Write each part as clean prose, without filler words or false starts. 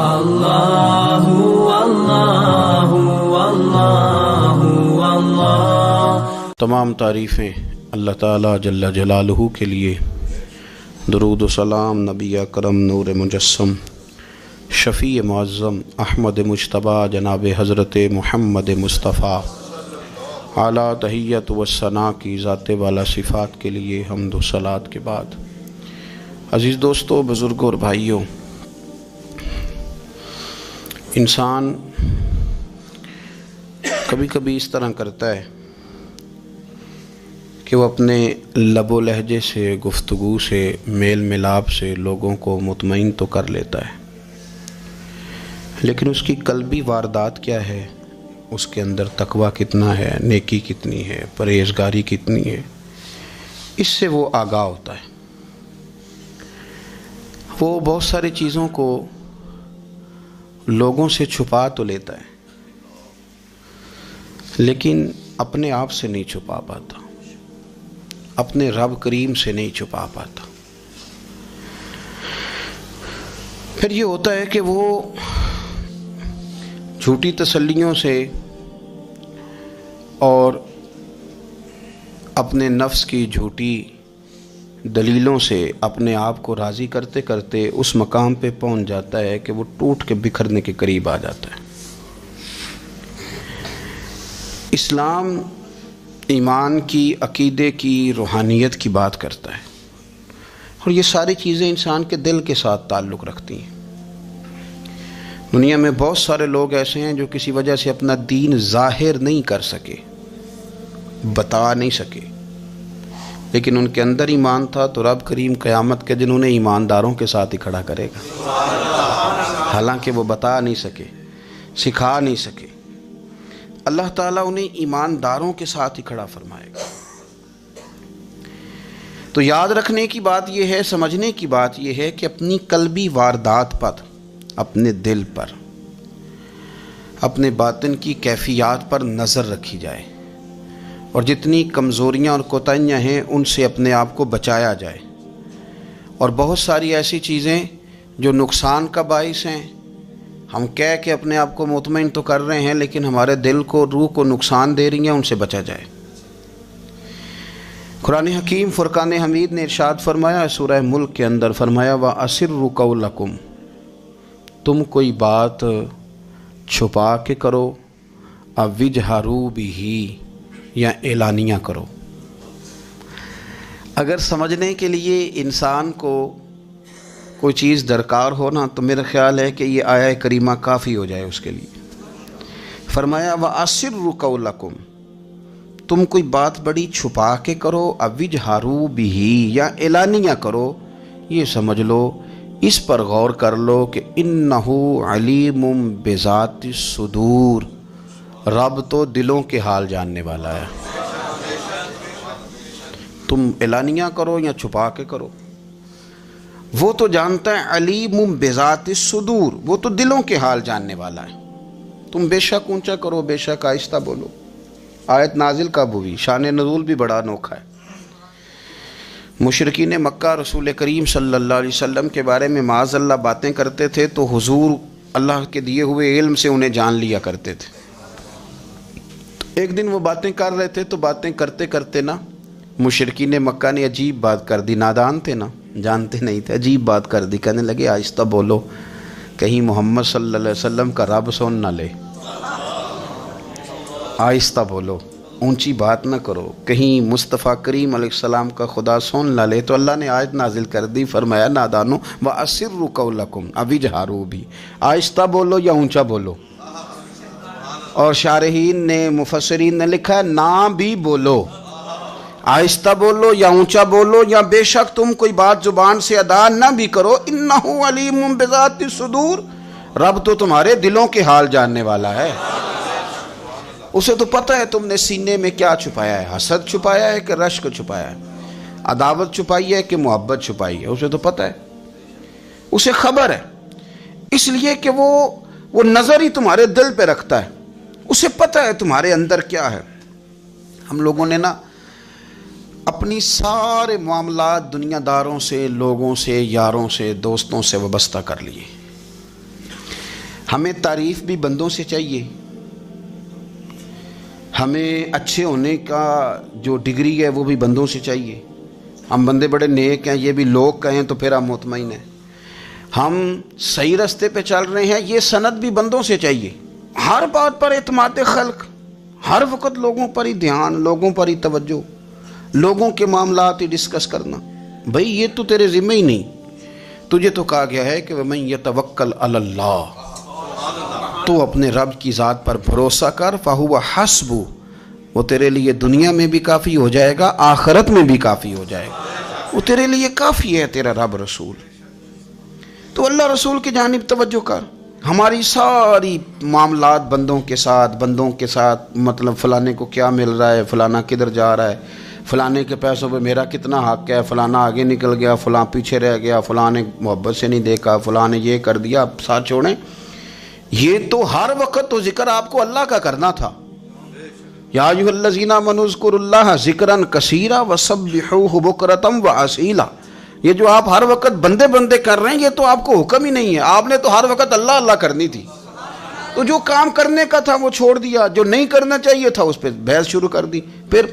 اللہ اللہ اللہ اللہ۔ تمام تعریفیں اللہ تعالیٰ جل جلالہ کے لیے، درود و سلام نبی اکرم نور مجسم شفیع معظم احمد مجتبیٰ جناب حضرت محمد مصطفیٰ اعلیٰ تحیت و ثنا کی ذات والا صفات کے لیے حمد و صلات کے بعد، عزیز دوستو، بزرگوں اور بھائیوں، انسان کبھی کبھی اس طرح کرتا ہے کہ وہ اپنے لب و لہجے سے، گفتگو سے، میل ملاپ سے لوگوں کو مطمئن تو کر لیتا ہے، لیکن اس کی قلبی واردات کیا ہے، اس کے اندر تقویٰ کتنا ہے، نیکی کتنی ہے، پرہیزگاری کتنی ہے، اس سے وہ آگاہ ہوتا ہے۔ وہ بہت ساری چیزوں کو لوگوں سے چھپا تو لیتا ہے، لیکن اپنے آپ سے نہیں چھپا پاتا، اپنے رب کریم سے نہیں چھپا پاتا۔ پھر یہ ہوتا ہے کہ وہ جھوٹی تسلیوں سے اور اپنے نفس کی جھوٹی دلیلوں سے اپنے آپ کو راضی کرتے کرتے اس مقام پہ پہنچ جاتا ہے کہ وہ ٹوٹ کے بکھرنے کے قریب آ جاتا ہے۔ اسلام ایمان کی، عقیدے کی، روحانیت کی بات کرتا ہے، اور یہ ساری چیزیں انسان کے دل کے ساتھ تعلق رکھتی ہیں۔ دنیا میں بہت سارے لوگ ایسے ہیں جو کسی وجہ سے اپنا دین ظاہر نہیں کر سکے، بتا نہیں سکے، لیکن ان کے اندر ایمان تھا، تو رب کریم قیامت کے دن انہیں ایمانداروں کے ساتھ ہی کھڑا کرے گا، حالانکہ وہ بتا نہیں سکے، سکھا نہیں سکے، اللہ تعالیٰ انہیں ایمانداروں کے ساتھ ہی کھڑا فرمائے گا۔ تو یاد رکھنے کی بات یہ ہے، سمجھنے کی بات یہ ہے کہ اپنی قلبی واردات پر، اپنے دل پر، اپنے باطن کی کیفیات پر نظر رکھی جائے، اور جتنی کمزوریاں اور کوتاہیاں ہیں ان سے اپنے آپ کو بچایا جائے، اور بہت ساری ایسی چیزیں جو نقصان کا باعث ہیں، ہم کہہ کے اپنے آپ کو مطمئن تو کر رہے ہیں لیکن ہمارے دل کو، روح کو نقصان دے رہی ہیں، ان سے بچا جائے۔ قرآن حکیم فرقان حمید نے ارشاد فرمایا، سورہ ملک کے اندر فرمایا، وَأَسِرُّوا قَوْلَكُمْ، تم کوئی بات چھپا کے کرو، أَوْ اجْهَرُوا بِهِ، یا اعلانیہ کرو۔ اگر سمجھنے کے لیے انسان کو کوئی چیز درکار ہو نا، تو میرا خیال ہے کہ یہ آیہ کریمہ کافی ہو جائے اس کے لیے۔ فرمایا وَأَسِرُّوا قَوْلَكُمْ، تم کوئی بات بڑی چھپا کے کرو، أَوْ اجْهَرُوا بِهِ، یا اعلانیہ کرو، یہ سمجھ لو، اس پر غور کر لو کہ إِنَّهُ عَلِيمٌ بِذَاتِ الصُّدُورِ، رب تو دلوں کے حال جاننے والا ہے۔ تم اعلانیہ کرو یا چھپا کے کرو، وہ تو جانتا ہے، علیم بذات الصدور، وہ تو دلوں کے حال جاننے والا ہے۔ تم بے شک اونچا کرو، بے شک آہستہ بولو۔ آیت نازل کب ہوئی؟ شان نزول بھی بڑا انوکھا ہے۔ مشرکین مکہ رسول کریم صلی اللہ علیہ وسلم کے بارے میں معاذ اللہ باتیں کرتے تھے، تو حضور اللہ کے دیے ہوئے علم سے انہیں جان لیا کرتے تھے۔ ایک دن وہ باتیں کر رہے تھے، تو باتیں کرتے کرتے نا مشرکین مکہ نے عجیب بات کر دی، نادان تھے نا، جانتے نہیں تھے، عجیب بات کر دی، کہنے لگے آہستہ بولو، کہیں محمد صلی اللہ علیہ وسلم کا رب سن نہ لے، آہستہ بولو، اونچی بات نہ کرو، کہیں مصطفیٰ کریم علیہ السلام کا خدا سن نہ لے۔ تو اللہ نے آیت نازل کر دی، فرمایا نادانو وَأَسِرُّوا قَوْلَكُمْ أَوْ اجْهَرُوا بِهِ، آہستہ بولو یا اونچا بولو۔ اور شارحین نے، مفسرین نے لکھا ہے نہ بھی بولو، آہستہ بولو یا اونچا بولو، یا بے شک تم کوئی بات زبان سے ادا نہ بھی کرو، إِنَّهُ عَلِيمٌ بِذَاتِ الصُّدُورِ، رب تو تمہارے دلوں کے حال جاننے والا ہے، اسے تو پتہ ہے تم نے سینے میں کیا چھپایا ہے، حسد چھپایا ہے کہ رشک چھپایا ہے، عداوت چھپائی ہے کہ محبت چھپائی ہے، اسے تو پتہ ہے، اسے خبر ہے، اس لیے کہ وہ نظر ہی تمہارے دل پہ رکھتا ہے، اسے پتہ ہے تمہارے اندر کیا ہے۔ ہم لوگوں نے نا اپنی سارے معاملات دنیا داروں سے، لوگوں سے، یاروں سے، دوستوں سے وابستہ کر لیے، ہمیں تعریف بھی بندوں سے چاہیے، ہمیں اچھے ہونے کا جو ڈگری ہے وہ بھی بندوں سے چاہیے. ہم بندے بڑے نیک ہیں، یہ بھی لوگ کہیں تو پھر ہم مطمئن ہیں. ہم صحیح راستے پہ چل رہے ہیں، یہ سند بھی بندوں سے چاہیے. ہر بات پر اعتماد خلق، ہر وقت لوگوں پر ہی دھیان، لوگوں پر ہی توجہ، لوگوں کے معاملات ہی ڈسکس کرنا. بھئی یہ تو تیرے ذمہ ہی نہیں. تجھے تو کہا گیا ہے کہ وَمَن يَتَوَكَّلْ عَلَى اللَّهِ، تو اپنے رب کی ذات پر بھروسہ کر، فَهُوَ حَسْبُ، وہ تیرے لیے دنیا میں بھی کافی ہو جائے گا، آخرت میں بھی کافی ہو جائے گا. وہ تیرے لیے کافی ہے، تیرا رب رسول. تو اللہ رسول کی جانب توجہ کر. ہماری ساری معاملات بندوں کے ساتھ مطلب فلانے کو کیا مل رہا ہے، فلانا کدھر جا رہا ہے، فلانے کے پیسوں پہ میرا کتنا حق ہے، فلانا آگے نکل گیا، فلاں پیچھے رہ گیا، فلاں نے محبت سے نہیں دیکھا، فلاں نے یہ کر دیا. ساتھ چھوڑیں، یہ تو ہر وقت تو ذکر آپ کو اللہ کا کرنا تھا. یا ایھا الذین آمنوا اذکروا اللہ ذکرا کثیرا وسبحوہ بکرۃ واسیلا. یہ جو آپ ہر وقت بندے کر رہے ہیں، یہ تو آپ کو حکم ہی نہیں ہے. آپ نے تو ہر وقت اللہ اللہ کرنی تھی. تو جو کام کرنے کا تھا وہ چھوڑ دیا، جو نہیں کرنا چاہیے تھا اس پہ بحث شروع کر دی. پھر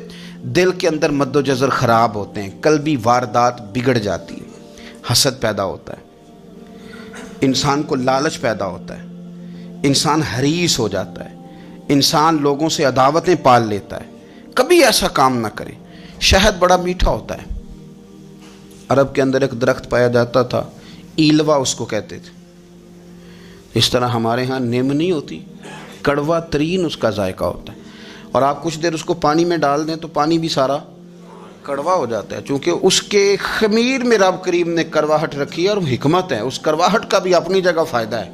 دل کے اندر مد و جزر خراب ہوتے ہیں، قلبی واردات بگڑ جاتی ہے، حسد پیدا ہوتا ہے، انسان کو لالچ پیدا ہوتا ہے، انسان حریص ہو جاتا ہے، انسان لوگوں سے عداوتیں پال لیتا ہے. کبھی ایسا کام نہ کرے. شہد بڑا میٹھا ہوتا ہے. عرب کے اندر ایک درخت پایا جاتا تھا، ایلوا اس کو کہتے تھے. اس طرح ہمارے ہاں نیم نہیں ہوتی، کڑوا ترین اس کا ذائقہ ہوتا ہے. اور آپ کچھ دیر اس کو پانی میں ڈال دیں تو پانی بھی سارا کڑوا ہو جاتا ہے، چونکہ اس کے خمیر میں رب کریم نے کرواہٹ رکھی ہے. اور حکمت ہے، اس کرواہٹ کا بھی اپنی جگہ فائدہ ہے.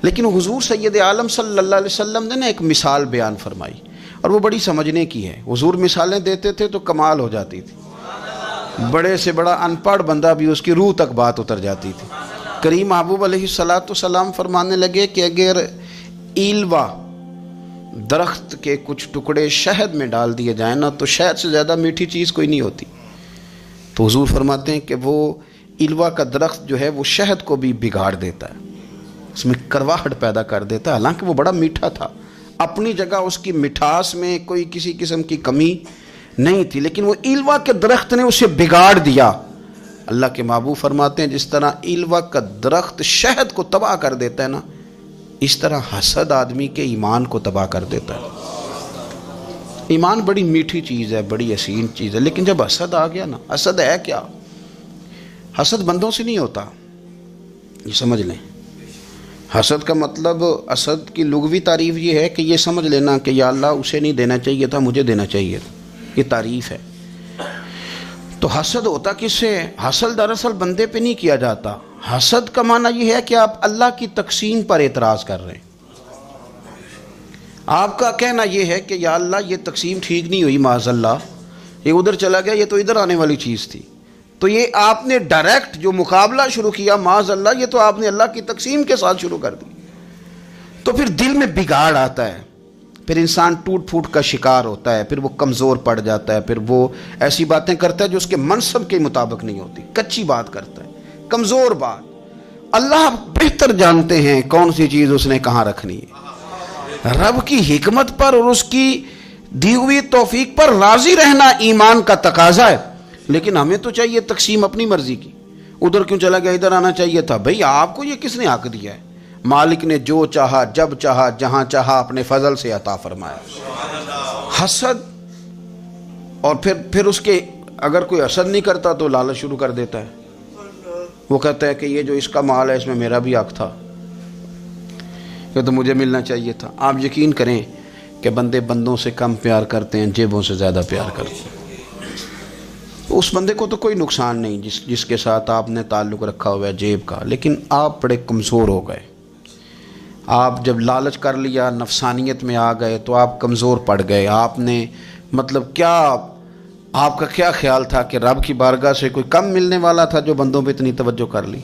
لیکن حضور سید عالم صلی اللہ علیہ وسلم نے نا ایک مثال بیان فرمائی، اور وہ بڑی سمجھنے کی ہے. حضور مثالیں دیتے تھے تو کمال ہو جاتی تھی. بڑے سے بڑا ان پڑھ بندہ بھی اس کی روح تک بات اتر جاتی تھی. کریم محبوب علیہ السلام فرمانے لگے کہ اگر ایلوا درخت کے کچھ ٹکڑے شہد میں ڈال دیے جائیں نا تو شہد سے زیادہ میٹھی چیز کوئی نہیں ہوتی. تو حضور فرماتے ہیں کہ وہ ایلوا کا درخت جو ہے وہ شہد کو بھی بگاڑ دیتا ہے، اس میں کرواہٹ پیدا کر دیتا ہے. حالانکہ وہ بڑا میٹھا تھا، اپنی جگہ اس کی مٹھاس میں کوئی کسی قسم کی کمی نہیں تھی، لیکن وہ ایلوا کے درخت نے اسے بگاڑ دیا. اللہ کے محبوب فرماتے ہیں جس طرح ایلوا کا درخت شہد کو تباہ کر دیتا ہے نا، اس طرح حسد آدمی کے ایمان کو تباہ کر دیتا ہے. ایمان بڑی میٹھی چیز ہے، بڑی حسین چیز ہے، لیکن جب حسد آ گیا نا، حسد ہے کیا؟ حسد بندوں سے نہیں ہوتا، یہ سمجھ لیں. حسد کا مطلب، حسد کی لغوی تعریف یہ ہے کہ یہ سمجھ لینا کہ یا اللہ اسے نہیں دینا چاہیے تھا، مجھے دینا چاہیے تھا. یہ تعریف ہے. تو حسد ہوتا کس سے؟ حسد دراصل بندے پہ نہیں کیا جاتا. حسد کا معنی یہ ہے کہ آپ اللہ کی تقسیم پر اعتراض کر رہے ہیں. آپ کا کہنا یہ ہے کہ یا اللہ یہ تقسیم ٹھیک نہیں ہوئی، معاذ اللہ یہ ادھر چلا گیا، یہ تو ادھر آنے والی چیز تھی. تو یہ آپ نے ڈائریکٹ جو مقابلہ شروع کیا، معاذ اللہ یہ تو آپ نے اللہ کی تقسیم کے ساتھ شروع کر دی. تو پھر دل میں بگاڑ آتا ہے، پھر انسان ٹوٹ پھوٹ کا شکار ہوتا ہے، پھر وہ کمزور پڑ جاتا ہے، پھر وہ ایسی باتیں کرتا ہے جو اس کے منصب کے مطابق نہیں ہوتی، کچی بات کرتا ہے، کمزور بات. اللہ بہتر جانتے ہیں کون سی چیز اس نے کہاں رکھنی ہے. رب کی حکمت پر اور اس کی دی ہوئی توفیق پر راضی رہنا ایمان کا تقاضا ہے. لیکن ہمیں تو چاہیے تقسیم اپنی مرضی کی. ادھر کیوں چلا گیا، ادھر آنا چاہیے تھا. بھئی آپ کو یہ کس نے حق دیا ہے؟ مالک نے جو چاہا، جب چاہا، جہاں چاہا اپنے فضل سے عطا فرمایا. حسد، اور پھر اس کے اگر کوئی حسد نہیں کرتا تو لالچ شروع کر دیتا ہے. وہ کہتا ہے کہ یہ جو اس کا مال ہے اس میں میرا بھی حق تھا، یہ تو مجھے ملنا چاہیے تھا. آپ یقین کریں کہ بندے بندوں سے کم پیار کرتے ہیں، جیبوں سے زیادہ پیار کرتے ہیں. اس بندے کو تو کوئی نقصان نہیں جس کے ساتھ آپ نے تعلق رکھا ہوا ہے جیب کا، لیکن آپ بڑے کمزور ہو گئے. آپ جب لالچ کر لیا، نفسانیت میں آ گئے تو آپ کمزور پڑ گئے. آپ نے مطلب کیا، آپ کا کیا خیال تھا کہ رب کی بارگاہ سے کوئی کم ملنے والا تھا جو بندوں پہ اتنی توجہ کر لی.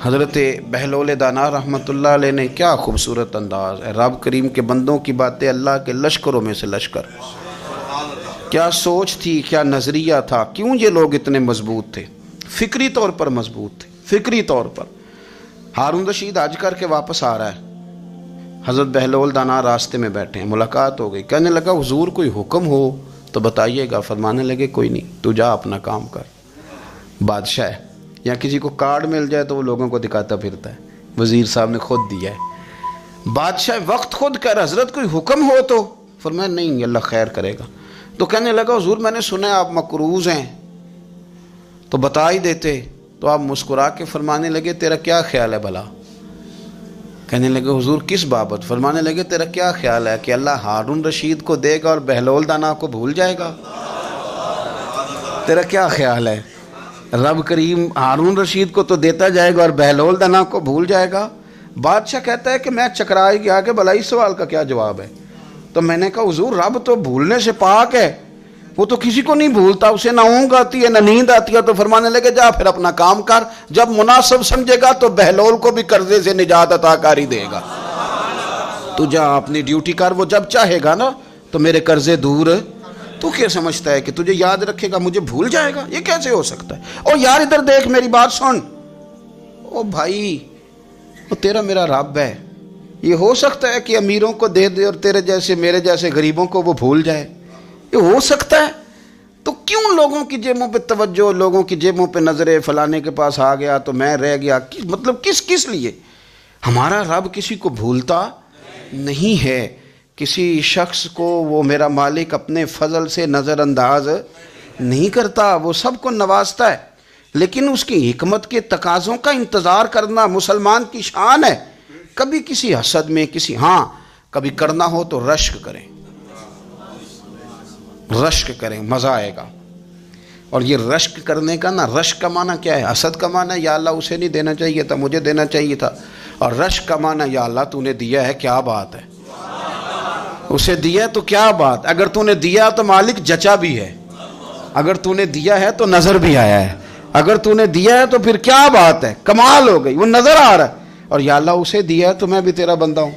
حضرت بہلول دانا رحمۃ اللہ علیہ نے کیا خوبصورت انداز ہے. رب کریم کے بندوں کی باتیں اللہ کے لشکروں میں سے لشکر. کیا سوچ تھی، کیا نظریہ تھا. کیوں یہ لوگ اتنے مضبوط تھے؟ فکری طور پر مضبوط تھے، فکری طور پر. ہارون رشید حج کر کے واپس آ رہا ہے، حضرت بہلول دانا راستے میں بیٹھے ہیں، ملاقات ہو گئی، کہنے لگا حضور کوئی حکم ہو تو بتائیے گا۔ فرمانے لگے کوئی نہیں، تو جا اپنا کام کر۔ بادشاہ ہے، یا کسی کو کارڈ مل جائے تو وہ لوگوں کو دکھاتا پھرتا ہے، وزیر صاحب نے خود دیا ہے۔ بادشاہ وقت خود کہہ رہا حضرت کوئی حکم ہو تو؟ فرمایا نہیں، اللہ خیر کرے گا۔ تو کہنے لگا حضور میں نے سنا ہے آپ مقروض ہیں، تو بتا ہی دیتے۔ تو آپ مسکرا کے فرمانے لگے تیرا کیا خیال ہے بھلا؟ کہنے لگے حضور کس بابت؟ فرمانے لگے تیرا کیا خیال ہے کہ اللہ ہارون رشید کو دے گا اور بہلول دانا کو بھول جائے گا؟ تیرا کیا خیال ہے؟ رب کریم ہارون رشید کو تو دیتا جائے گا اور بہلول دانا کو بھول جائے گا؟ بادشاہ کہتا ہے کہ میں چکرا ہی گیا کہ بھلا اس سوال کا کیا جواب ہے؟ تو میں نے کہا حضور رب تو بھولنے سے پاک ہے، وہ تو کسی کو نہیں بھولتا، اسے نہ اونگ آتی ہے نہ نیند آتی ہے۔ تو فرمانے لگے جا پھر اپنا کام کر، جب مناسب سمجھے گا تو بہلول کو بھی قرضے سے نجات عطا کاری دے گا۔ تو جا اپنی ڈیوٹی کر، وہ جب چاہے گا نا تو میرے قرضے دور۔ تو کیا سمجھتا ہے کہ تجھے یاد رکھے گا مجھے بھول جائے گا؟ یہ کیسے ہو سکتا ہے؟ او یار ادھر دیکھ میری بات سن۔ او بھائی وہ تیرا میرا رب ہے، یہ ہو سکتا ہے کہ امیروں کو دے دے اور تیرے جیسے میرے جیسے غریبوں کو وہ بھول جائے؟ یہ ہو سکتا ہے؟ تو کیوں لوگوں کی جیبوں پہ توجہ، لوگوں کی جیبوں پہ نظریں، فلانے کے پاس آ گیا تو میں رہ گیا، مطلب کس لیے؟ ہمارا رب کسی کو بھولتا نہیں ہے، کسی شخص کو وہ میرا مالک اپنے فضل سے نظر انداز نہیں کرتا، وہ سب کو نوازتا ہے، لیکن اس کی حکمت کے تقاضوں کا انتظار کرنا مسلمان کی شان ہے۔ کبھی کسی حسد میں کبھی کرنا ہو تو رشک کریں، مزہ آئے گا۔ اور یہ رشک کرنے کا نا، رشک کا معنی کیا ہے؟ حسد کا معنی یا اللہ اسے نہیں دینا چاہیے تھا، مجھے دینا چاہیے تھا، اور رشک کا معنی یا اللہ تو نے دیا ہے کیا بات ہے، اسے دیا تو کیا بات، اگر تو نے دیا تو مالک جچا بھی ہے، اگر تو نے دیا ہے تو نظر بھی آیا ہے، اگر تو نے دیا ہے تو پھر کیا بات ہے، کمال ہو گئی، وہ نظر آ رہا ہے۔ اور یا اللہ اسے دیا ہے تو میں بھی تیرا بندہ ہوں،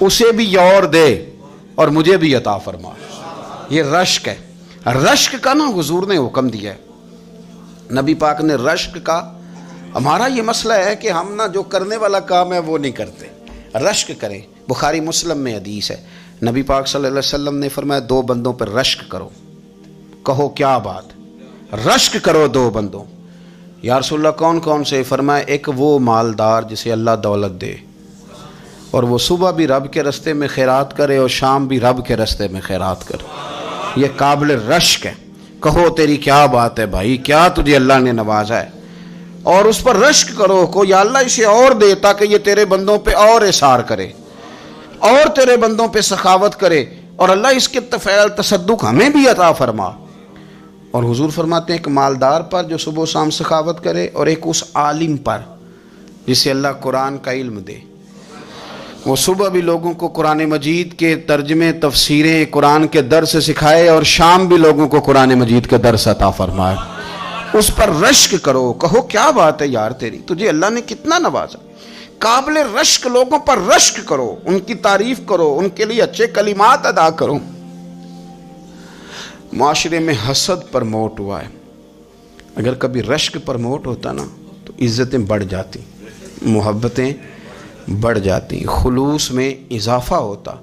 اسے بھی اور دے اور مجھے بھی عطا فرما۔ یہ رشک ہے۔ رشک کا نا حضور نے حکم دیا ہے، نبی پاک نے رشک کا۔ ہمارا یہ مسئلہ ہے کہ ہم نا جو کرنے والا کام ہے وہ نہیں کرتے، رشک کریں۔ بخاری مسلم میں حدیث ہے، نبی پاک صلی اللہ علیہ وسلم نے فرمایا 2 بندوں پر رشک کرو۔ کہو کیا بات؟ رشک کرو 2 بندوں۔ یا رسول اللہ کون کون سے؟ فرمایا ایک وہ مالدار جسے اللہ دولت دے اور وہ صبح بھی رب کے رستے میں خیرات کرے اور شام بھی رب کے رستے میں خیرات کرے، یہ قابل رشک ہے۔ کہو تیری کیا بات ہے بھائی، کیا تجھے اللہ نے نوازا ہے، اور اس پر رشک کرو کو یا اللہ اسے اور دے تاکہ یہ تیرے بندوں پہ اور اثار کرے اور تیرے بندوں پہ سخاوت کرے، اور اللہ اس کے فعل تصدق ہمیں بھی عطا فرما۔ اور حضور فرماتے ہیں ایک مالدار پر جو صبح و شام سخاوت کرے، اور ایک اس عالم پر جسے اللہ قرآن کا علم دے، وہ صبح بھی لوگوں کو قرآن مجید کے ترجمے، تفسیریں، قرآن کے درس سکھائے، اور شام بھی لوگوں کو قرآن مجید کے درس عطا فرمائے۔ اس پر رشک کرو، کہو کیا بات ہے یار تیری، تجھے اللہ نے کتنا نوازا۔ قابل رشک لوگوں پر رشک کرو، ان کی تعریف کرو، ان کے لیے اچھے کلمات ادا کرو۔ معاشرے میں حسد پرموٹ ہوا ہے، اگر کبھی رشک پرموٹ ہوتا نا تو عزتیں بڑھ جاتی، محبتیں بڑھ جاتی، خلوص میں اضافہ ہوتا،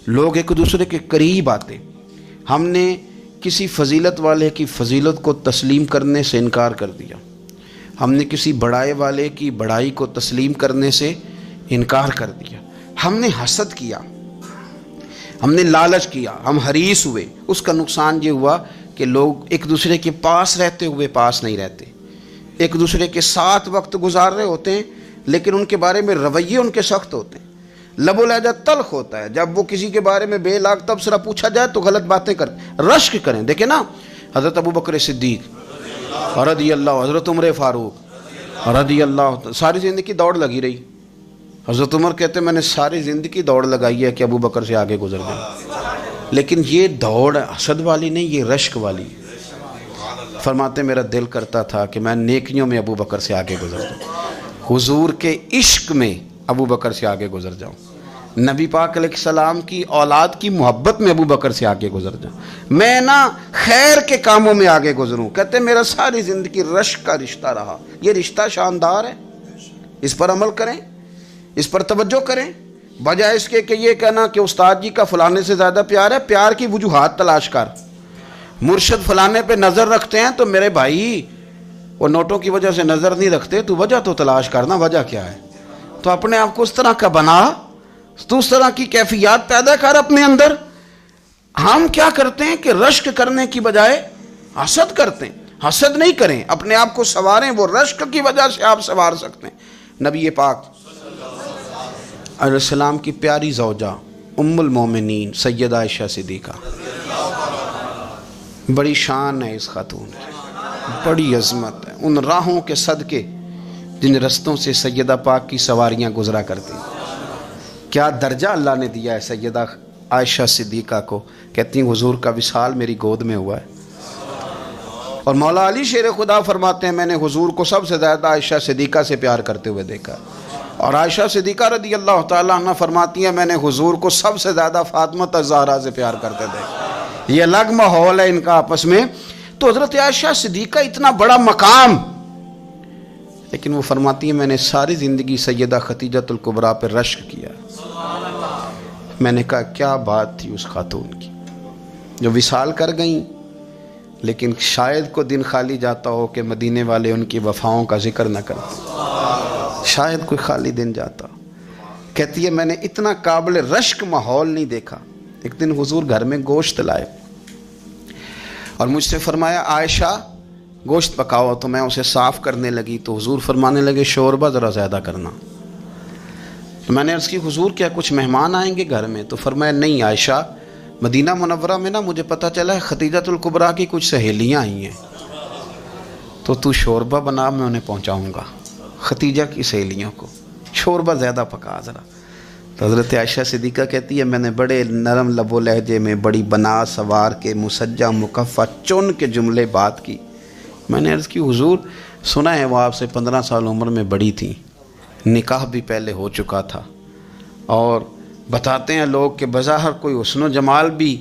لوگ ایک دوسرے کے قریب آتے۔ ہم نے کسی فضیلت والے کی فضیلت کو تسلیم کرنے سے انکار کر دیا، ہم نے کسی بڑائی والے کی بڑائی کو تسلیم کرنے سے انکار کر دیا، ہم نے حسد کیا، ہم نے لالچ کیا، ہم حریص ہوئے۔ اس کا نقصان یہ ہوا کہ لوگ ایک دوسرے کے پاس رہتے ہوئے پاس نہیں رہتے، ایک دوسرے کے ساتھ وقت گزار رہے ہوتے ہیں لیکن ان کے بارے میں رویے ان کے سخت ہوتے ہیں، لب و لہجہ تلخ ہوتا ہے، جب وہ کسی کے بارے میں بے لاگ تبصرہ پوچھا جائے تو غلط باتیں کریں۔ رشک کریں، دیکھیں نا حضرت ابو بکر صدیق رضی اللہ، حضرت عمر فاروق رضی اللہ، ساری زندگی دوڑ لگی رہی۔ حضرت عمر کہتے ہیں میں نے ساری زندگی دوڑ لگائی ہے کہ ابو بکر سے آگے گزر جائیں، لیکن یہ دوڑ حسد والی نہیں، یہ رشک والی۔ فرماتے میرا دل کرتا تھا کہ میں نیکیوں میں ابو بکر سے آگے گزر جاؤں، حضور کے عشق میں ابو بکر سے آگے گزر جاؤں، نبی پاک علیہ السلام کی اولاد کی محبت میں ابو بکر سے آگے گزر جاؤں، میں نا خیر کے کاموں میں آگے گزروں۔ کہتے میرا ساری زندگی رشک کا رشتہ رہا، یہ رشتہ شاندار ہے، اس پر عمل کریں، اس پر توجہ کریں، بجائے اس کے کہ یہ کہنا کہ استاد جی کا فلانے سے زیادہ پیار ہے، پیار کی وجوہات تلاش کر، مرشد فلانے پہ نظر رکھتے ہیں تو میرے بھائی وہ نوٹوں کی وجہ سے نظر نہیں رکھتے، تو وجہ تو تلاش کرنا، وجہ کیا ہے؟ تو اپنے آپ کو اس طرح کا بنا، تو اس طرح کی کیفیات پیدا کر اپنے اندر۔ ہم کیا کرتے ہیں کہ رشک کرنے کی بجائے حسد کرتے ہیں۔ حسد نہیں کریں، اپنے آپ کو سنواریں، وہ رشک کی وجہ سے آپ سنوار سکتے ہیں۔ نبی پاک علیہ السلام کی پیاری زوجہ ام المومنین سیدہ عائشہ صدیقہ، بڑی شان ہے اس خاتون کی، بڑی عظمت ہے ان راہوں کے صدقے جن رستوں سے سیدہ پاک کی سواریاں گزرا کرتی ہیں۔ کیا درجہ اللہ نے دیا ہے سیدہ عائشہ صدیقہ کو، کہتی ہیں حضور کا وصال میری گود میں ہوا ہے۔ اور مولا علی شیر خدا فرماتے ہیں میں نے حضور کو سب سے زیادہ عائشہ صدیقہ سے پیار کرتے ہوئے دیکھا، اور عائشہ صدیقہ رضی اللہ تعالیٰ عنہ فرماتی ہیں میں نے حضور کو سب سے زیادہ فاطمہ الزہرا سے پیار کرتے دیکھا۔ یہ الگ ماحول ہے ان کا آپس میں۔ تو حضرت عائشہ صدیقہ اتنا بڑا مقام، لیکن وہ فرماتی ہیں میں نے ساری زندگی سیدہ خدیجۃ الکبریٰ پر رشک کیا۔ میں نے کہا کیا بات تھی اس خاتون کی جو وصال کر گئیں، لیکن شاید کو دن خالی جاتا ہو کہ مدینے والے ان کی وفاؤں کا ذکر نہ کرتے، شاید کوئی خالی دن جاتا۔ کہتی ہے میں نے اتنا قابل رشک ماحول نہیں دیکھا۔ ایک دن حضور گھر میں گوشت لائے اور مجھ سے فرمایا عائشہ گوشت پکاؤ، تو میں اسے صاف کرنے لگی تو حضور فرمانے لگے شوربہ ذرا زیادہ کرنا۔ تو میں نے عرض کی حضور کیا کچھ مہمان آئیں گے گھر میں؟ تو فرمایا نہیں عائشہ، مدینہ منورہ میں نا مجھے پتہ چلا ہے خدیجۃ الکبریٰ کی کچھ سہیلیاں آئی ہیں، تو شوربہ بنا، میں انہیں پہنچاؤں گا، خدیجہ کی سہیلیوں کو شوربہ زیادہ پکا ذرا۔ تو حضرت عائشہ صدیقہ کہتی ہے میں نے بڑے نرم لب و لہجے میں بڑی بنا سوار کے مسجع مکفہ چن کے جملے بات کی۔ میں نے عرض کی حضور سنا ہے وہ آپ سے 15 سال عمر میں بڑی تھیں، نکاح بھی پہلے ہو چکا تھا، اور بتاتے ہیں لوگ کہ بظاہر کوئی حسن و جمال بھی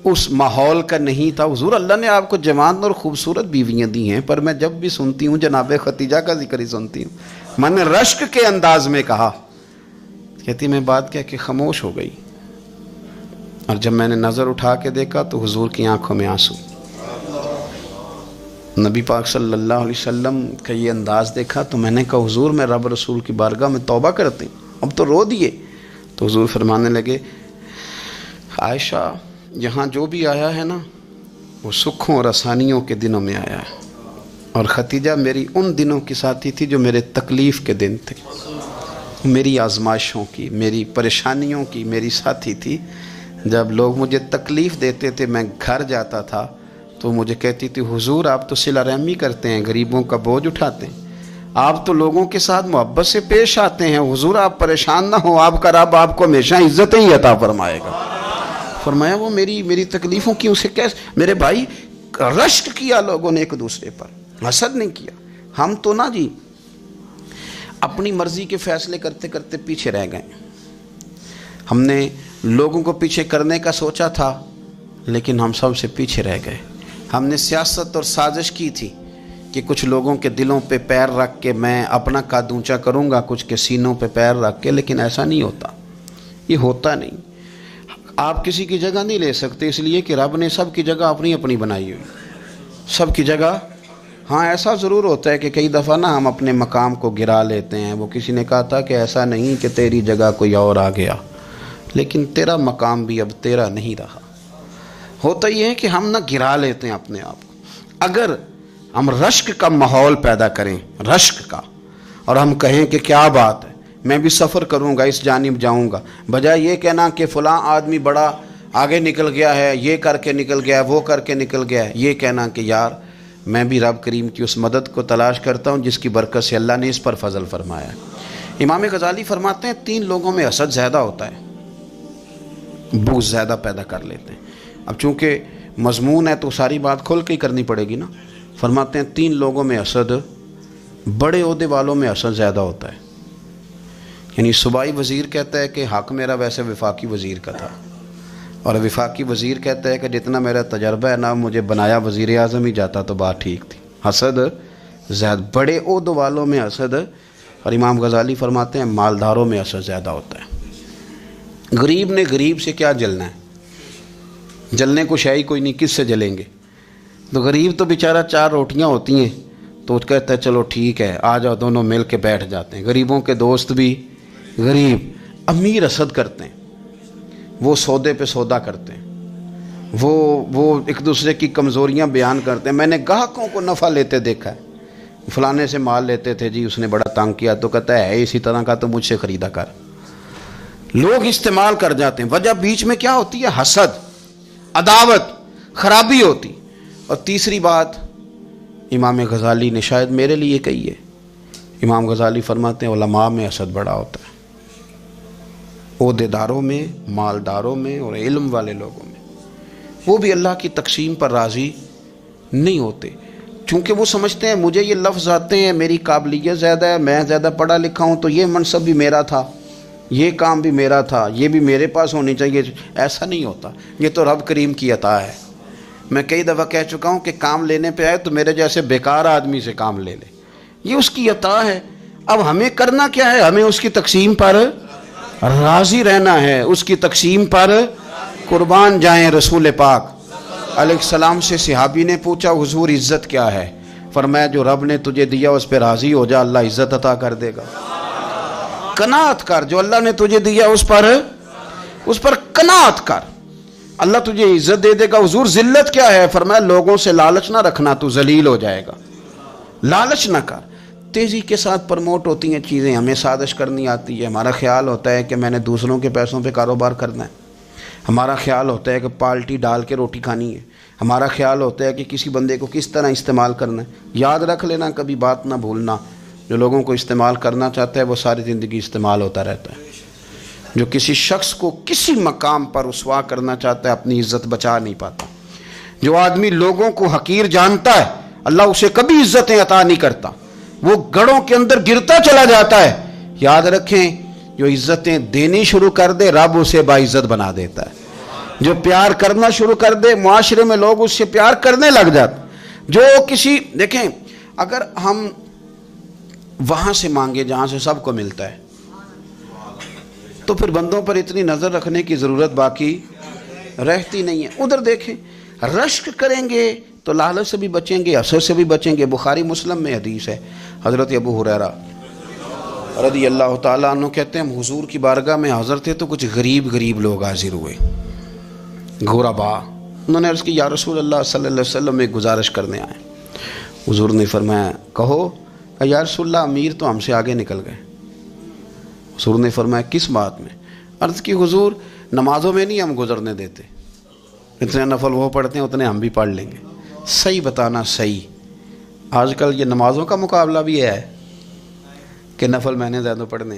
اس ماحول کا نہیں تھا۔ حضور اللہ نے آپ کو جوان اور خوبصورت بیویاں دی ہیں، پر میں جب بھی سنتی ہوں جناب خدیجہ کا ذکر ہی سنتی ہوں۔ میں نے رشک کے انداز میں کہا، کہتی میں بات کیا کہ خاموش ہو گئی، اور جب میں نے نظر اٹھا کے دیکھا تو حضور کی آنکھوں میں آنسو۔ نبی پاک صلی اللہ علیہ وسلم کا یہ انداز دیکھا تو میں نے کہا حضور میں رب رسول کی بارگاہ میں توبہ کرتے ہیں، اب تو رو دیے۔ تو حضور فرمانے لگے عائشہ یہاں جو بھی آیا ہے نا وہ سکھوں اور آسانیوں کے دنوں میں آیا ہے، اور خدیجہ میری ان دنوں کی ساتھی تھی جو میرے تکلیف کے دن تھے، میری آزمائشوں کی، میری پریشانیوں کی میری ساتھی تھی۔ جب لوگ مجھے تکلیف دیتے تھے میں گھر جاتا تھا تو مجھے کہتی تھی حضور آپ تو صلہ رحمی کرتے ہیں، غریبوں کا بوجھ اٹھاتے ہیں، آپ تو لوگوں کے ساتھ محبت سے پیش آتے ہیں، حضور آپ پریشان نہ ہو، آپ کا رب آپ کو ہمیشہ عزتیں ہی عطا فرمائے گا۔ فرمایا وہ میری تکلیفوں کی اسے کیسے؟ میرے بھائی رشک کیا لوگوں نے ایک دوسرے پر، حسد نہیں کیا۔ ہم تو نا جی اپنی مرضی کے فیصلے کرتے کرتے پیچھے رہ گئے۔ ہم نے لوگوں کو پیچھے کرنے کا سوچا تھا لیکن ہم سب سے پیچھے رہ گئے۔ ہم نے سیاست اور سازش کی تھی کہ کچھ لوگوں کے دلوں پہ پیر رکھ کے میں اپنا قد اونچا کروں گا، کچھ کے سینوں پہ پیر رکھ کے، لیکن ایسا نہیں ہوتا، یہ ہوتا نہیں۔ آپ کسی کی جگہ نہیں لے سکتے، اس لیے کہ رب نے سب کی جگہ اپنی اپنی بنائی ہوئی، سب کی جگہ۔ ہاں ایسا ضرور ہوتا ہے کہ کئی دفعہ نا ہم اپنے مقام کو گرا لیتے ہیں۔ وہ کسی نے کہا تھا کہ ایسا نہیں کہ تیری جگہ کوئی اور آ گیا، لیکن تیرا مقام بھی اب تیرا نہیں رہا۔ ہوتا یہ ہے کہ ہم نہ گرا لیتے ہیں اپنے آپ کو۔ اگر ہم رشک کا ماحول پیدا کریں، رشک کا، اور ہم کہیں کہ کیا بات ہے میں بھی سفر کروں گا، اس جانب جاؤں گا، بجائے یہ کہنا کہ فلاں آدمی بڑا آگے نکل گیا ہے، یہ کر کے نکل گیا ہے، وہ کر کے نکل گیا ہے، یہ کہنا کہ یار میں بھی رب کریم کی اس مدد کو تلاش کرتا ہوں جس کی برکت سے اللہ نے اس پر فضل فرمایا ہے۔ امام غزالی فرماتے ہیں 3 لوگوں میں حسد زیادہ ہوتا ہے، بغض زیادہ پیدا کر لیتے ہیں۔ اب چونکہ مضمون ہے تو ساری بات کھول کے ہی کرنی پڑے گی نا۔ فرماتے ہیں 3 لوگوں میں حسد، بڑے عہدے والوں میں حسد زیادہ ہوتا ہے۔ یعنی صوبائی وزیر کہتا ہے کہ حق میرا ویسے وفاقی وزیر کا تھا، اور وفاقی وزیر کہتا ہے کہ جتنا میرا تجربہ ہے نا مجھے بنایا وزیر اعظم ہی جاتا تو بات ٹھیک تھی۔ حسد زیادہ، بڑے عہدوں والوں میں حسد، اور امام غزالی فرماتے ہیں مالداروں میں اثر زیادہ ہوتا ہے۔ غریب نے غریب سے کیا جلنا ہے؟ جلنے کو شے ہی کوئی نہیں، کس سے جلیں گے؟ تو غریب تو بیچارہ 4 روٹیاں ہوتی ہیں تو وہ کہتا ہے چلو ٹھیک ہے آ جاؤ، دونوں مل کے بیٹھ جاتے ہیں۔ غریبوں کے دوست بھی غریب۔ امیر حسد کرتے ہیں، وہ سودے پہ سودا کرتے ہیں، وہ ایک دوسرے کی کمزوریاں بیان کرتے ہیں۔ میں نے گاہکوں کو نفع لیتے دیکھا ہے، فلانے سے مال لیتے تھے جی، اس نے بڑا تنگ کیا تو کہتا ہے اسی طرح کا تو مجھ سے خریدا کر۔ لوگ استعمال کر جاتے ہیں، وجہ بیچ میں کیا ہوتی ہے؟ حسد، عداوت، خرابی ہوتی۔ اور تیسری بات امام غزالی نے شاید میرے لیے کہی ہے، امام غزالی فرماتے ہیں علماء میں حسد بڑا ہوتا ہے، عہدیداروں میں، مالداروں میں اور علم والے لوگوں میں۔ وہ بھی اللہ کی تقسیم پر راضی نہیں ہوتے، چونکہ وہ سمجھتے ہیں مجھے یہ لفظ آتے ہیں، میری قابلیت زیادہ ہے، میں زیادہ پڑھا لکھا ہوں تو یہ منصب بھی میرا تھا، یہ کام بھی میرا تھا، یہ بھی میرے پاس ہونی چاہیے۔ ایسا نہیں ہوتا، یہ تو رب کریم کی عطا ہے۔ میں کئی دفعہ کہہ چکا ہوں کہ کام لینے پہ آئے تو میرے جیسے بیکار آدمی سے کام لے لے، یہ اس کی عطا ہے۔ اب ہمیں کرنا کیا ہے؟ ہمیں اس کی تقسیم پر راضی رہنا ہے، اس کی تقسیم پر قربان جائیں۔ رسول پاک علیہ السلام سے صحابی نے پوچھا حضور عزت کیا ہے؟ فرمایا جو رب نے تجھے دیا اس پہ راضی ہو جا، اللہ عزت عطا کر دے گا۔ قناعت کر، جو اللہ نے تجھے دیا اس پر قناعت کر، اللہ تجھے عزت دے دے گا۔ حضور ذلت کیا ہے؟ فرمایا لوگوں سے لالچ نہ رکھنا، تو ذلیل ہو جائے گا، لالچ نہ کر۔ تیزی کے ساتھ پروموٹ ہوتی ہیں چیزیں، ہمیں سازش کرنی آتی ہے، ہمارا خیال ہوتا ہے کہ میں نے دوسروں کے پیسوں پہ کاروبار کرنا ہے، ہمارا خیال ہوتا ہے کہ پالٹی ڈال کے روٹی کھانی ہے، ہمارا خیال ہوتا ہے کہ کسی بندے کو کس طرح استعمال کرنا ہے۔ یاد رکھ لینا، کبھی بات نہ بھولنا، جو لوگوں کو استعمال کرنا چاہتا ہے وہ ساری زندگی استعمال ہوتا رہتا ہے۔ جو کسی شخص کو کسی مقام پر رسوا کرنا چاہتا ہے اپنی عزت بچا نہیں پاتا۔ جو آدمی لوگوں کو حقیر جانتا ہے اللہ اسے کبھی عزتیں عطا نہیں کرتا، وہ گڑھوں کے اندر گرتا چلا جاتا ہے۔ یاد رکھیں جو عزتیں دینی شروع کر دے رب اسے باعزت بنا دیتا ہے، جو پیار کرنا شروع کر دے معاشرے میں لوگ اس سے پیار کرنے لگ جاتے۔ جو کسی دیکھیں اگر ہم وہاں سے مانگے جہاں سے سب کو ملتا ہے تو پھر بندوں پر اتنی نظر رکھنے کی ضرورت باقی رہتی نہیں ہے۔ ادھر دیکھیں رشک کریں گے تو لالچ سے بھی بچیں گے، حسد سے بھی بچیں گے۔ بخاری مسلم میں حدیث ہے، حضرت ابو ہریرہ رضی اللہ تعالیٰ عنہ کہتے ہیں ہم حضور کی بارگاہ میں حاضر تھے تو کچھ غریب لوگ حاضر ہوئے، غربا۔ انہوں نے عرض کی یا رسول اللہ صلی اللہ علیہ وسلم ایک گزارش کرنے آئے۔ حضور نے فرمایا کہو۔ یا رسول اللہ امیر تو ہم سے آگے نکل گئے۔ حضور نے فرمایا کس بات میں؟ عرض کی حضور نمازوں میں نہیں ہم گزرنے دیتے، اتنے نفل وہ پڑھتے ہیں اتنے ہم بھی پڑھ لیں گے۔ صحیح بتانا صحیح، آج کل یہ نمازوں کا مقابلہ بھی ہے کہ نفل میں نے زیادہ پڑھنے،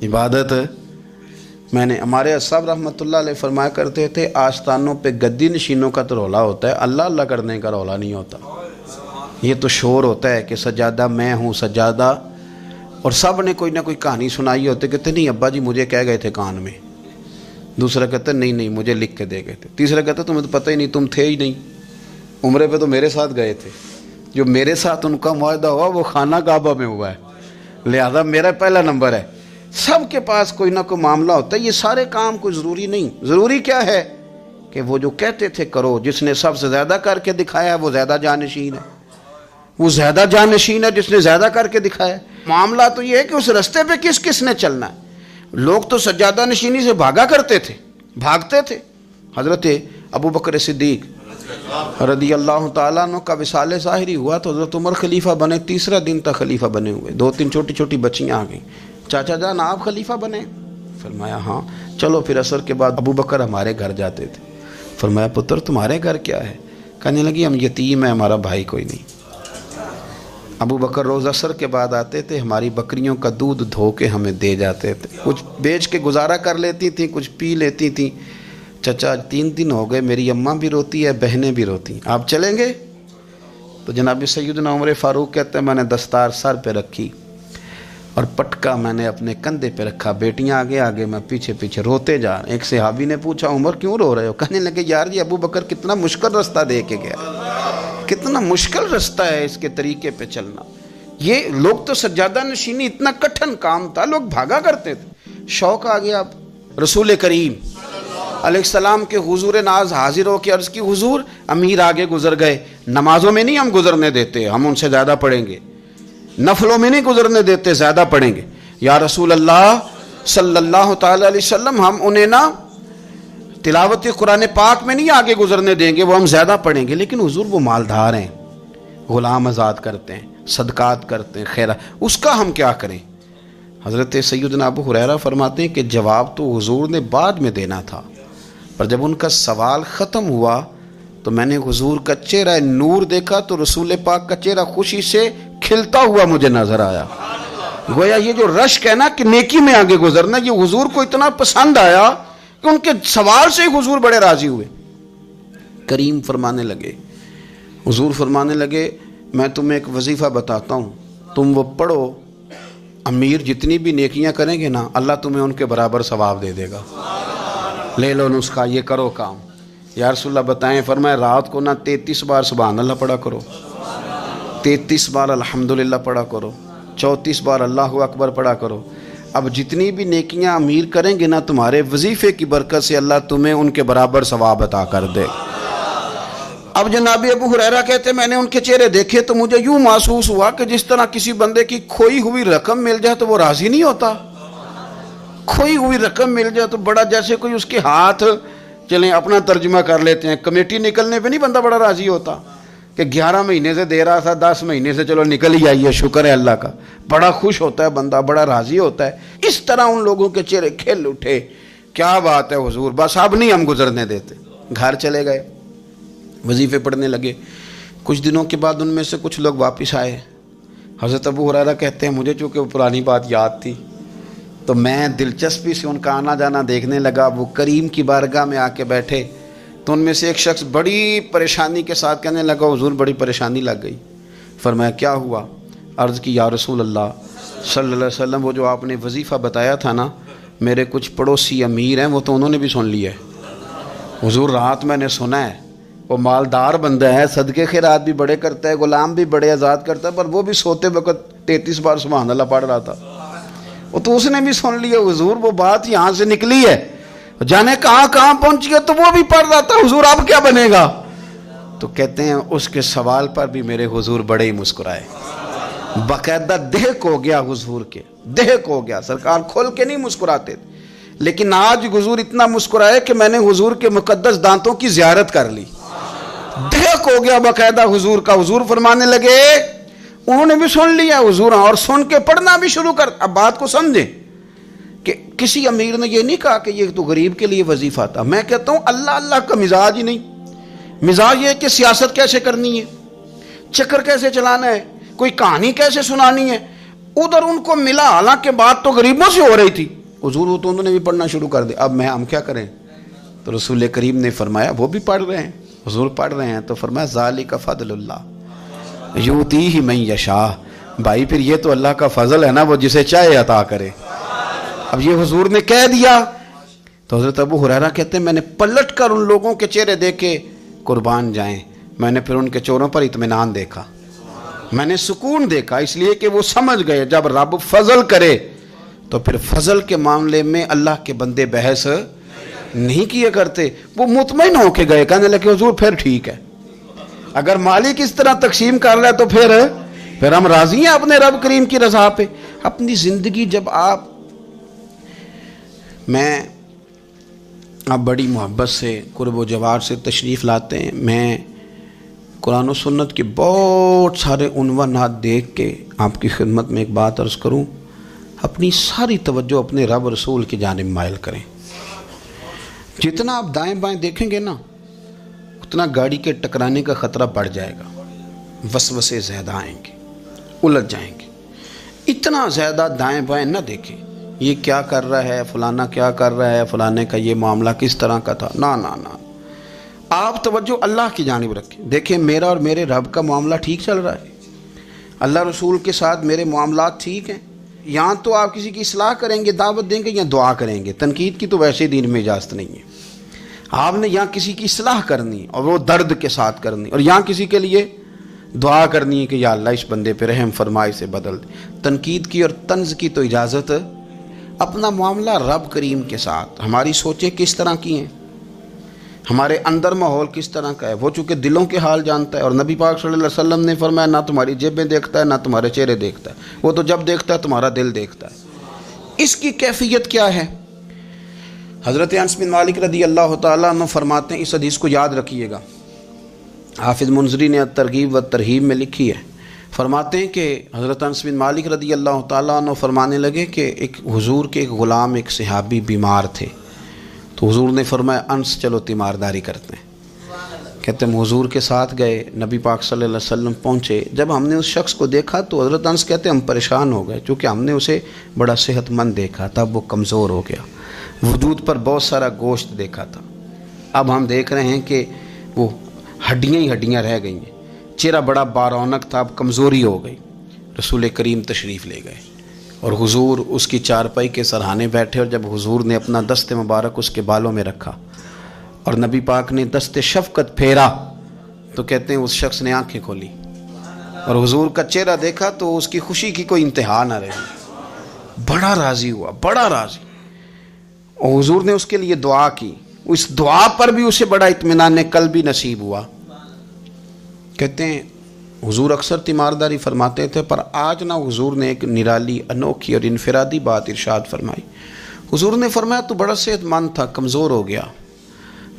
عبادت میں نے۔ ہمارے صاحب رحمۃ اللہ علیہ فرمایا کرتے تھے آستانوں پہ گدی نشینوں کا تو رولا ہوتا ہے، اللہ اللہ کرنے کا رولا نہیں ہوتا۔ یہ تو شور ہوتا ہے کہ سجادہ میں ہوں سجادہ، اور سب نے کوئی نہ کوئی کہانی سنائی ہوتی، کہتے نہیں ابا جی مجھے کہہ گئے تھے کان میں، دوسرا کہتا نہیں مجھے لکھ کے دے گئے تھے، تیسرا کہتا تمہیں تو پتہ ہی نہیں، تم تھے ہی نہیں، عمرے پہ تو میرے ساتھ گئے تھے، جو میرے ساتھ ان کا معاہدہ ہوا وہ خانہ کعبہ میں ہوا ہے، لہذا میرا پہلا نمبر ہے۔ سب کے پاس کوئی نہ کوئی معاملہ ہوتا ہے، یہ سارے کام کوئی ضروری نہیں۔ ضروری کیا ہے کہ وہ جو کہتے تھے کرو، جس نے سب سے زیادہ کر کے دکھایا وہ زیادہ جانشین ہے، وہ زیادہ جانشین ہے جس نے زیادہ کر کے دکھایا۔ معاملہ تو یہ ہے کہ اس رستے پہ کس نے چلنا ہے۔ لوگ تو سجادہ نشینی سے بھاگا کرتے تھے، بھاگتے تھے۔ حضرت ابو بکر صدیق رضی اللہ تعالیٰ عنہ کا وصال ظاہری ہوا تو حضرت عمر خلیفہ بنے، تیسرا دن تک خلیفہ بنے ہوئے، 2-3 چھوٹی چھوٹی بچیاں آ گئیں، چاچا جان آپ خلیفہ بنے؟ فرمایا ہاں۔ چلو پھر عصر کے بعد ابو بکر ہمارے گھر جاتے تھے۔ فرمایا پتر تمہارے گھر کیا ہے؟ کہنے لگی ہم یتیم ہیں، ہمارا بھائی کوئی نہیں۔ ابو بکر روز عصر کے بعد آتے تھے، ہماری بکریوں کا دودھ دھو کے ہمیں دے جاتے تھے، کچھ بیچ کے گزارا کر لیتی تھیں، کچھ پی لیتی تھیں۔ چچا 3 دن ہو گئے، میری اماں بھی روتی ہے، بہنیں بھی روتی ہیں، آپ چلیں گے؟ تو جناب سیدنا عمر فاروق کہتے ہیں میں نے دستار سر پہ رکھی اور پٹکا میں نے اپنے کندھے پہ رکھا، بیٹیاں آگے آگے میں پیچھے پیچھے روتے جا۔ ایک صحابی نے پوچھا عمر کیوں رو رہے ہو؟ کہنے لگے یار یہ ابو بکر کتنا مشکل رستہ دے کے گیا، کتنا مشکل رستہ ہے اس کے طریقے پہ چلنا۔ یہ لوگ تو سجادہ نشینی اتنا کٹھن کام تھا، لوگ بھاگا کرتے تھے. شوق آ گیا. اب رسول کریم علیہ السلام کے حضور ناز حاضر ہو کے عرض کی حضور امیر آگے گزر گئے، نمازوں میں نہیں ہم گزرنے دیتے، ہم ان سے زیادہ پڑھیں گے، نفلوں میں نہیں گزرنے دیتے، زیادہ پڑھیں گے. یا رسول اللہ صلی اللہ تعالی علیہ وسلم ہم انہیں نا تلاوت قرآن پاک میں نہیں آگے گزرنے دیں گے، وہ ہم زیادہ پڑھیں گے. لیکن حضور وہ مالدار ہیں، غلام آزاد کرتے ہیں، صدقات کرتے ہیں، خیرات، اس کا ہم کیا کریں؟ حضرت سیدنا ابو ہریرہ فرماتے ہیں کہ جواب تو حضور نے بعد میں دینا تھا، پر جب ان کا سوال ختم ہوا تو میں نے حضور کا چہرہ نور دیکھا تو رسول پاک کا چہرہ خوشی سے کھلتا ہوا مجھے نظر آیا. گویا یہ جو رشک ہے نا کہ نیکی میں آگے گزرنا، یہ حضور کو اتنا پسند آیا کہ ان کے سوال سے حضور بڑے راضی ہوئے. کریم فرمانے لگے، حضور فرمانے لگے میں تمہیں ایک وظیفہ بتاتا ہوں، تم وہ پڑھو، امیر جتنی بھی نیکیاں کریں گے نا اللہ تمہیں ان کے برابر ثواب دے دے گا. لے لو نسخہ، یہ کرو کام. یا رسول اللہ بتائیں، فرمائے رات کو نا 33 بار سبحان اللہ پڑھا کرو، 33 بار الحمدللہ پڑھا کرو، 34 بار اللہ اکبر پڑھا کرو. اب جتنی بھی نیکیاں امیر کریں گے نا تمہارے وظیفے کی برکت سے اللہ تمہیں ان کے برابر ثواب عطا کر دے. اب جناب ابو ہریرہ کہتے میں نے ان کے چہرے دیکھے تو مجھے یوں محسوس ہوا کہ جس طرح کسی بندے کی کھوئی ہوئی رقم مل جائے تو وہ راضی نہیں ہوتا. کھوئی ہوئی رقم مل جائے تو بڑا جیسے کوئی اس کے ہاتھ چلیں اپنا ترجمہ کر لیتے ہیں، کمیٹی نکلنے پہ نہیں بندہ بڑا راضی ہوتا کہ 11 مہینے سے دے رہا تھا، 10 مہینے سے چلو نکل ہی آئی ہے، شکر ہے اللہ کا. بڑا خوش ہوتا ہے بندہ، بڑا راضی ہوتا ہے. اس طرح ان لوگوں کے چہرے کھل اٹھے. کیا بات ہے حضور، بس اب نہیں ہم گزرنے دیتے. گھر چلے گئے، وظیفے پڑھنے لگے. کچھ دنوں کے بعد ان میں سے کچھ لوگ واپس آئے. حضرت ابو ہریرہ کہتے ہیں مجھے چونکہ وہ پرانی بات یاد تھی تو میں دلچسپی سے ان کا آنا جانا دیکھنے لگا. وہ کریم کی بارگاہ میں آ کے بیٹھے تو ان میں سے ایک شخص بڑی پریشانی کے ساتھ کہنے لگا حضور بڑی پریشانی لگ گئی. فرمایا کیا ہوا؟ عرض کی یا رسول اللہ صلی اللہ علیہ وسلم وہ جو آپ نے وظیفہ بتایا تھا نا، میرے کچھ پڑوسی امیر ہیں وہ تو انہوں نے بھی سن لیا ہے. حضور رات میں نے سنا ہے وہ مالدار بندہ ہے، صدقے خیرات بھی بڑے کرتا ہے، غلام بھی بڑے آزاد کرتا ہے، پر وہ بھی سوتے وقت 33 بار سبحان اللہ پڑھ رہا تھا. وہ تو اس نے بھی سن لیا حضور، وہ بات یہاں سے نکلی ہے، جانے کہاں کہاں پہنچ گیا تو وہ بھی پڑھ رہا تھا. حضور اب کیا بنے گا؟ تو کہتے ہیں اس کے سوال پر بھی میرے حضور بڑے ہی مسکرائے. باقاعدہ دہک ہو گیا حضور کے، دہک ہو گیا. سرکار کھول کے نہیں مسکراتے تھے، لیکن آج حضور اتنا مسکرائے کہ میں نے حضور کے مقدس دانتوں کی زیارت کر لی. دہک ہو گیا باقاعدہ حضور کا. حضور فرمانے لگے انہوں نے بھی سن لیا حضور، اور سن کے پڑھنا بھی شروع کر. اب بات کو سمجھیں کہ کسی امیر نے یہ نہیں کہا کہ یہ تو غریب کے لیے وظیفہ تھا. میں کہتا ہوں اللہ اللہ کا مزاج ہی نہیں. مزاج یہ کہ سیاست کیسے کرنی ہے، چکر کیسے چلانا ہے، کوئی کہانی کیسے سنانی ہے. ادھر ان کو ملا، حالانکہ بات تو غریبوں سے ہو رہی تھی. حضور وہ تو انہوں نے بھی پڑھنا شروع کر دیا. اب ہم کیا کریں؟ تو رسول کریم نے فرمایا وہ بھی پڑھ رہے ہیں، حضور پڑھ رہے ہیں تو فرمایا ذالک فضل اللہ یؤتیہ من یشاء. بھائی پھر یہ تو اللہ کا فضل ہے نا، وہ جسے چاہے عطا کرے. اب یہ حضور نے کہہ دیا تو حضرت ابو ہریرہ کہتے ہیں میں نے پلٹ کر ان لوگوں کے چہرے دیکھے، قربان جائیں میں نے پھر ان کے چہروں پر اطمینان دیکھا، میں نے سکون دیکھا. اس لیے کہ وہ سمجھ گئے جب رب فضل کرے تو پھر فضل کے معاملے میں اللہ کے بندے بحث نہیں کیے کرتے. وہ مطمئن ہو کے گئے، کہنے لگے حضور پھر ٹھیک ہے، اگر مالک اس طرح تقسیم کر رہا ہے تو پھر ہم راضی ہیں اپنے رب کریم کی رضا پہ. اپنی زندگی جب آپ بڑی محبت سے قرب و جوار سے تشریف لاتے ہیں، میں قرآن و سنت کے بہت سارے عنوانات دیکھ کے آپ کی خدمت میں ایک بات عرض کروں. اپنی ساری توجہ اپنے رب رسول کی جانب مائل کریں. جتنا آپ دائیں بائیں دیکھیں گے نا اتنا گاڑی کے ٹکرانے کا خطرہ بڑھ جائے گا. وسوسے زیادہ آئیں گے، الجھ جائیں گے. اتنا زیادہ دائیں بائیں نہ دیکھیں یہ کیا کر رہا ہے، فلانا کیا کر رہا ہے، فلانے کا یہ معاملہ کس طرح کا تھا. نہ آپ توجہ اللہ کی جانب رکھیں. دیکھیں میرا اور میرے رب کا معاملہ ٹھیک چل رہا ہے، اللہ رسول کے ساتھ میرے معاملات ٹھیک ہیں. یہاں تو آپ کسی کی اصلاح کریں گے، دعوت دیں گے یا دعا کریں گے. تنقید کی تو ویسے دین میں اجازت نہیں ہے. آپ نے یہاں کسی کی اصلاح کرنی اور وہ درد کے ساتھ کرنی، اور یہاں کسی کے لیے دعا کرنی ہے کہ یا اللہ اس بندے پہ رحم فرما، اسے بدل دے۔ تنقید کی اور طنز کی تو اجازت، اپنا معاملہ رب کریم کے ساتھ، ہماری سوچیں کس طرح کی ہیں، ہمارے اندر ماحول کس طرح کا ہے، وہ چونکہ دلوں کے حال جانتا ہے۔ اور نبی پاک صلی اللہ علیہ وسلم نے فرمایا نہ تمہاری جیبیں دیکھتا ہے نہ تمہارے چہرے دیکھتا ہے، وہ تو جب دیکھتا ہے تمہارا دل دیکھتا ہے۔ اس کی کیفیت کیا ہے؟ حضرت انس بن مالک رضی اللہ تعالیٰ عنہ فرماتے ہیں، اس حدیث کو یاد رکھیے گا، حافظ منذری نے ترغیب و ترہیب میں لکھی ہے، فرماتے ہیں کہ حضرت انس بن مالک رضی اللہ تعالیٰ عنہ فرمانے لگے کہ ایک حضور کے ایک غلام، ایک صحابی بیمار تھے، تو حضور نے فرمایا انس چلو تیمارداری کرتے ہیں۔ کہتے ہیں حضور کے ساتھ گئے، نبی پاک صلی اللہ علیہ وسلم پہنچے، جب ہم نے اس شخص کو دیکھا تو حضرت انس کہتے ہیں ہم پریشان ہو گئے، چونکہ ہم نے اسے بڑا صحت مند دیکھا تھا، وہ کمزور ہو گیا، وجود پر بہت سارا گوشت دیکھا تھا، اب ہم دیکھ رہے ہیں کہ وہ ہڈیاں ہی ہڈیاں رہ گئی ہیں، چہرہ بڑا بارونق تھا، اب کمزوری ہو گئی۔ رسول کریم تشریف لے گئے اور حضور اس کی چارپائی کے سرہانے بیٹھے، اور جب حضور نے اپنا دست مبارک اس کے بالوں میں رکھا اور نبی پاک نے دست شفقت پھیرا تو کہتے ہیں اس شخص نے آنکھیں کھولی اور حضور کا چہرہ دیکھا تو اس کی خوشی کی کوئی انتہا نہ رہی، بڑا راضی ہوا، بڑا راضی، اور حضور نے اس کے لیے دعا کی، اس دعا پر بھی اسے بڑا اطمینان قلبی نصیب ہوا۔ کہتے ہیں حضور اکثر تیمارداری فرماتے تھے، پر آج نہ حضور نے ایک نرالی، انوکھی اور انفرادی بات ارشاد فرمائی۔ حضور نے فرمایا تو بڑا صحت مند تھا، کمزور ہو گیا،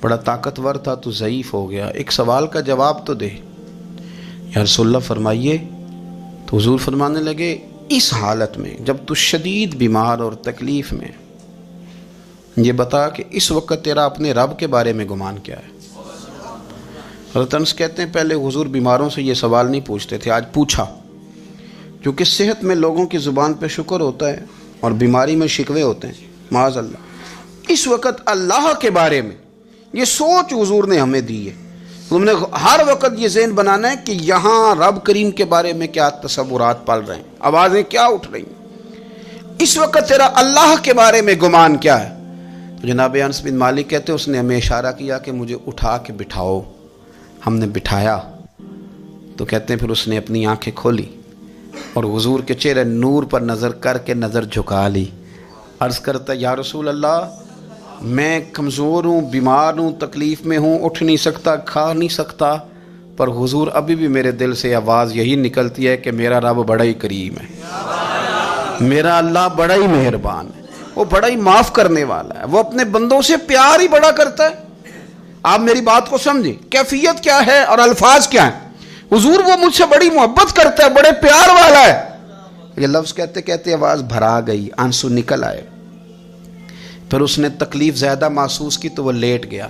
بڑا طاقتور تھا تو ضعیف ہو گیا، ایک سوال کا جواب تو دے۔ یا رسول اللہ فرمائیے، تو حضور فرمانے لگے اس حالت میں جب تو شدید بیمار اور تکلیف میں، یہ بتا کہ اس وقت تیرا اپنے رب کے بارے میں گمان کیا ہے؟ حضرت انس کہتے ہیں پہلے حضور بیماروں سے یہ سوال نہیں پوچھتے تھے، آج پوچھا، کیونکہ صحت میں لوگوں کی زبان پہ شکر ہوتا ہے اور بیماری میں شکوے ہوتے ہیں، معاذ اللہ۔ اس وقت اللہ کے بارے میں یہ سوچ حضور نے ہمیں دی ہے، تم نے ہر وقت یہ ذہن بنانا ہے کہ یہاں رب کریم کے بارے میں کیا تصورات پل رہے ہیں، آوازیں کیا اٹھ رہی ہیں، اس وقت تیرا اللہ کے بارے میں گمان کیا ہے؟ تو جناب انس بن مالک کہتے ہیں اس نے ہمیں اشارہ کیا کہ مجھے اٹھا کے بٹھاؤ، ہم نے بٹھایا، تو کہتے ہیں پھر اس نے اپنی آنکھیں کھولی اور حضور کے چہرے نور پر نظر کر کے نظر جھکا لی، عرض کرتا یا رسول اللہ میں کمزور ہوں، بیمار ہوں، تکلیف میں ہوں، اٹھ نہیں سکتا، کھا نہیں سکتا، پر حضور ابھی بھی میرے دل سے آواز یہی نکلتی ہے کہ میرا رب بڑا ہی کریم ہے، میرا اللہ بڑا ہی مہربان ہے، وہ بڑا ہی معاف کرنے والا ہے، وہ اپنے بندوں سے پیار ہی بڑا کرتا ہے۔ آپ میری بات کو سمجھیں، کیفیت کیا ہے اور الفاظ کیا ہیں؟ حضور وہ مجھ سے بڑی محبت کرتا ہے، بڑے پیار والا ہے۔ یہ لفظ کہتے کہتے آواز بھرا گئی، آنسو نکل آئے، پھر اس نے تکلیف زیادہ محسوس کی تو وہ لیٹ گیا،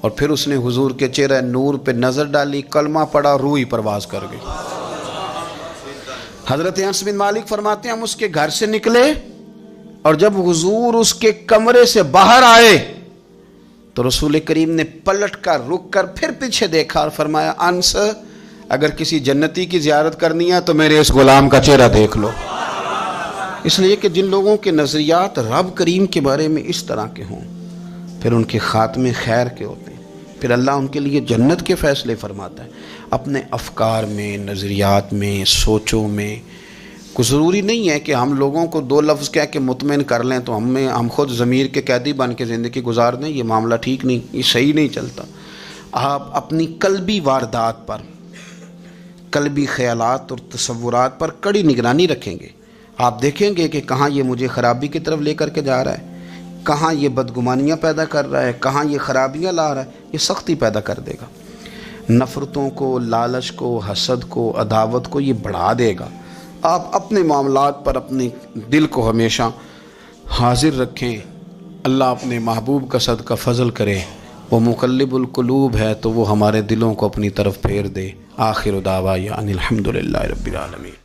اور پھر اس نے حضور کے چہرے نور پہ نظر ڈالی، کلمہ پڑھا، روح ہی پرواز کر گئی۔ حضرت انس بن مالک فرماتے ہیں ہم اس کے گھر سے نکلے، اور جب حضور اس کے کمرے سے باہر آئے تو رسول کریم نے پلٹ کر رک کر پھر پیچھے دیکھا اور فرمایا انس اگر کسی جنتی کی زیارت کرنی ہے تو میرے اس غلام کا چہرہ دیکھ لو۔ اس لیے کہ جن لوگوں کے نظریات رب کریم کے بارے میں اس طرح کے ہوں پھر ان کے خاتمے خیر کے ہوتے ہیں، پھر اللہ ان کے لیے جنت کے فیصلے فرماتا ہے۔ اپنے افکار میں، نظریات میں، سوچوں میں کوئی ضروری نہیں ہے کہ ہم لوگوں کو دو لفظ کہہ کے مطمئن کر لیں تو ہم خود ضمیر کے قیدی بن کے زندگی گزار دیں، یہ معاملہ ٹھیک نہیں، یہ صحیح نہیں چلتا۔ آپ اپنی قلبی واردات پر، قلبی خیالات اور تصورات پر کڑی نگرانی رکھیں گے، آپ دیکھیں گے کہ کہاں یہ مجھے خرابی کی طرف لے کر کے جا رہا ہے، کہاں یہ بدگمانیاں پیدا کر رہا ہے، کہاں یہ خرابیاں لا رہا ہے، یہ سختی پیدا کر دے گا، نفرتوں کو، لالچ کو، حسد کو، عداوت کو یہ بڑھا دے گا۔ آپ اپنے معاملات پر اپنے دل کو ہمیشہ حاضر رکھیں، اللہ اپنے محبوب کا صدقہ فضل کرے، وہ مقلب القلوب ہے تو وہ ہمارے دلوں کو اپنی طرف پھیر دے۔ آخر دعوانا ان الحمدللہ رب العالمین۔